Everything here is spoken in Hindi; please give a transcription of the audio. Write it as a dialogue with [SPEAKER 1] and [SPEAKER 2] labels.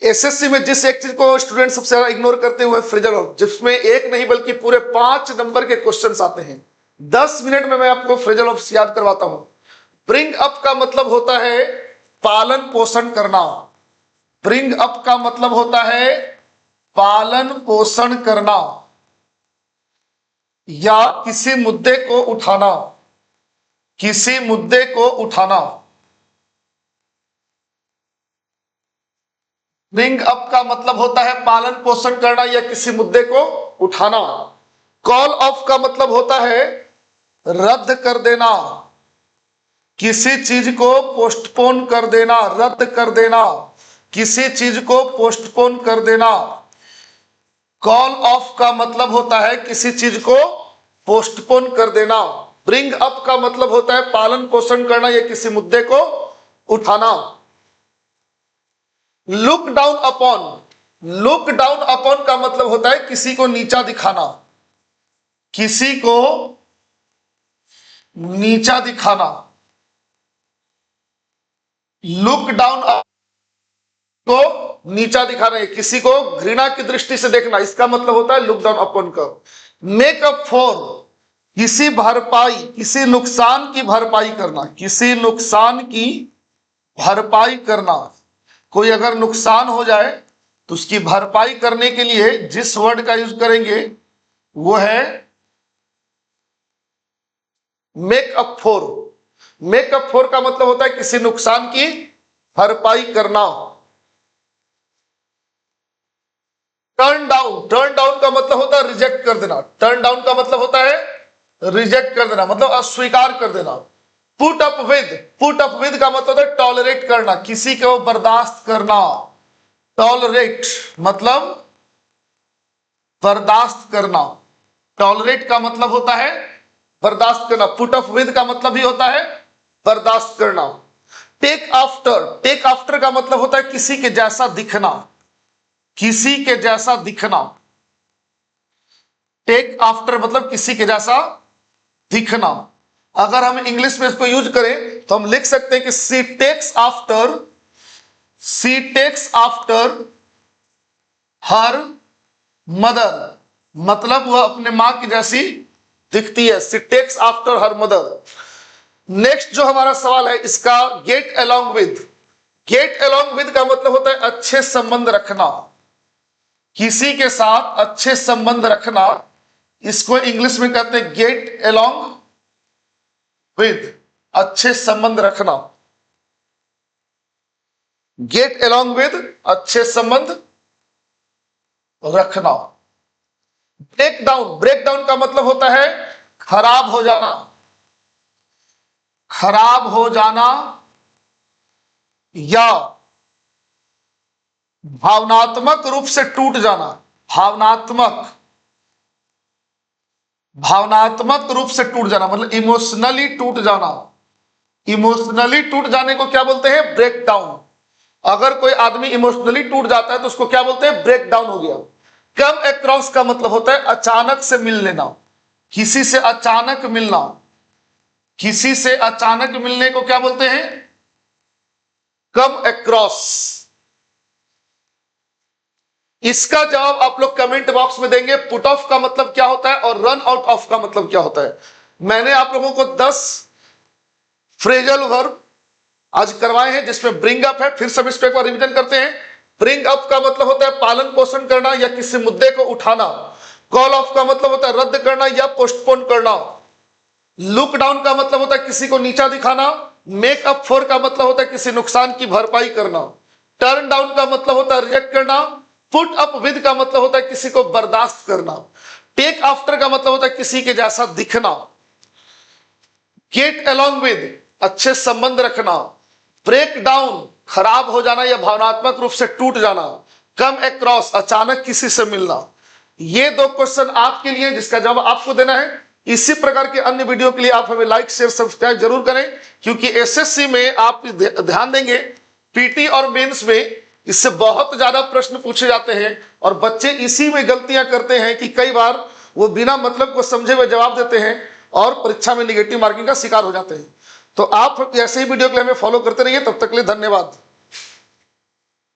[SPEAKER 1] एसएससी में जिस एक चीज को स्टूडेंट सबसे ज्यादा इग्नोर करते हुए फ्रेजल वर्ब, जिसमें एक नहीं बल्कि पूरे 5 नंबर के क्वेश्चंस आते हैं। 10 मिनट में मैं आपको फ्रेजल वर्ब याद करवाता हूं। ब्रिंग अप का मतलब होता है पालन पोषण करना। ब्रिंग अप का मतलब होता है पालन पोषण करना या किसी मुद्दे को उठाना, किसी मुद्दे को उठाना। ब्रिंग अप का मतलब होता है पालन पोषण करना या किसी मुद्दे को उठाना। कॉल ऑफ का मतलब होता है रद्द कर देना, किसी चीज को पोस्टपोन कर देना, रद्द कर देना, किसी चीज को पोस्टपोन कर देना। कॉल ऑफ का मतलब होता है किसी चीज को पोस्टपोन कर देना। ब्रिंग अप का मतलब होता है पालन पोषण करना या किसी मुद्दे को उठाना। Look down upon, look down upon का मतलब होता है किसी को नीचा दिखाना, किसी को नीचा दिखाना। लुक डाउन को नीचा दिखाना है, किसी को घृणा की दृष्टि से देखना, इसका मतलब होता है लुक डाउन अपॉन का। मेक अप फॉर, किसी भरपाई, किसी नुकसान की भरपाई करना, किसी नुकसान की भरपाई करना। कोई अगर नुकसान हो जाए तो उसकी भरपाई करने के लिए जिस वर्ड का यूज करेंगे वो है make up for. Make up for का मतलब होता है किसी नुकसान की भरपाई करना। टर्न डाउन, टर्न डाउन का मतलब होता है रिजेक्ट कर देना। टर्न डाउन का मतलब होता है रिजेक्ट कर देना, मतलब अस्वीकार कर देना। Put up with, put up with का मतलब है टॉलरेट करना, किसी को बर्दाश्त करना। टॉलरेट मतलब बर्दाश्त करना। टॉलरेट का मतलब होता है बर्दाश्त करना। पुट अप विद का मतलब भी होता है बर्दाश्त करना। टेक आफ्टर, टेक आफ्टर का मतलब होता है किसी के जैसा दिखना, किसी के जैसा दिखना। टेक आफ्टर मतलब किसी के जैसा दिखना। अगर हम इंग्लिश में इसको यूज करें तो हम लिख सकते हैं कि she takes after, she takes after her mother, मतलब वह अपने मां की जैसी दिखती है। She takes after her mother. Next जो हमारा सवाल है इसका get along with. Get along with का मतलब होता है अच्छे संबंध रखना, किसी के साथ अच्छे संबंध रखना। इसको इंग्लिश में कहते हैं गेट अलोंग विद, अच्छे संबंध रखना। गेट अलोंग विद, अच्छे संबंध रखना। ब्रेक डाउन, ब्रेक डाउन का मतलब होता है खराब हो जाना, खराब हो जाना या भावनात्मक रूप से टूट जाना। भावनात्मक, भावनात्मक रूप से टूट जाना मतलब इमोशनली टूट जाना। इमोशनली टूट जाने को क्या बोलते हैं? Break down. अगर कोई आदमी इमोशनली टूट जाता है तो उसको क्या बोलते हैं? ब्रेक डाउन हो गया। कम अक्रॉस का मतलब होता है अचानक से मिल लेना, किसी से अचानक मिलना। किसी से अचानक मिलने को क्या बोलते हैं? Come across. इसका जवाब आप लोग कमेंट बॉक्स में देंगे। पुट ऑफ का मतलब क्या होता है और रन आउट ऑफ का मतलब क्या होता है। मैंने आप लोगों को 10 फ्रेजल वर्ब आज करवाए हैं जिसमें ब्रिंग अप है। फिर सब इस पे एक बार रिवीजन करते हैं। ब्रिंग अप का मतलब होता है पालन पोषण करना या किसी मुद्दे को उठाना। कॉल ऑफ का मतलब होता है रद्द करना या पोस्टपोन करना। लुक डाउन का मतलब होता है किसी को नीचा दिखाना। मेक अप फॉर का मतलब होता है किसी नुकसान की भरपाई करना। टर्न डाउन का मतलब होता है रिजेक्ट करना। पुट अप विद का मतलब होता है किसी को बर्दाश्त करना। टेक आफ्टर का मतलब होता है किसी के जैसा दिखना। गेट अलोंग विद अच्छे संबंध रखना। ब्रेक डाउन खराब हो जाना या भावनात्मक रूप से टूट जाना। कम अक्रॉस अचानक किसी से मिलना। ये 2 क्वेश्चन आपके लिए जिसका जवाब आपको देना है। इसी प्रकार के अन्य वीडियो के लिए आप हमें लाइक शेयर सब्सक्राइब जरूर करें, क्योंकि एसएससी में आप ध्यान देंगे पीटी और मेंस में इससे बहुत ज्यादा प्रश्न पूछे जाते हैं और बच्चे इसी में गलतियां करते हैं कि कई बार वो बिना मतलब को समझे हुए जवाब देते हैं और परीक्षा में निगेटिव मार्किंग का शिकार हो जाते हैं। तो आप ऐसे ही वीडियो के लिए हमें फॉलो करते रहिए। तब तक के लिए धन्यवाद।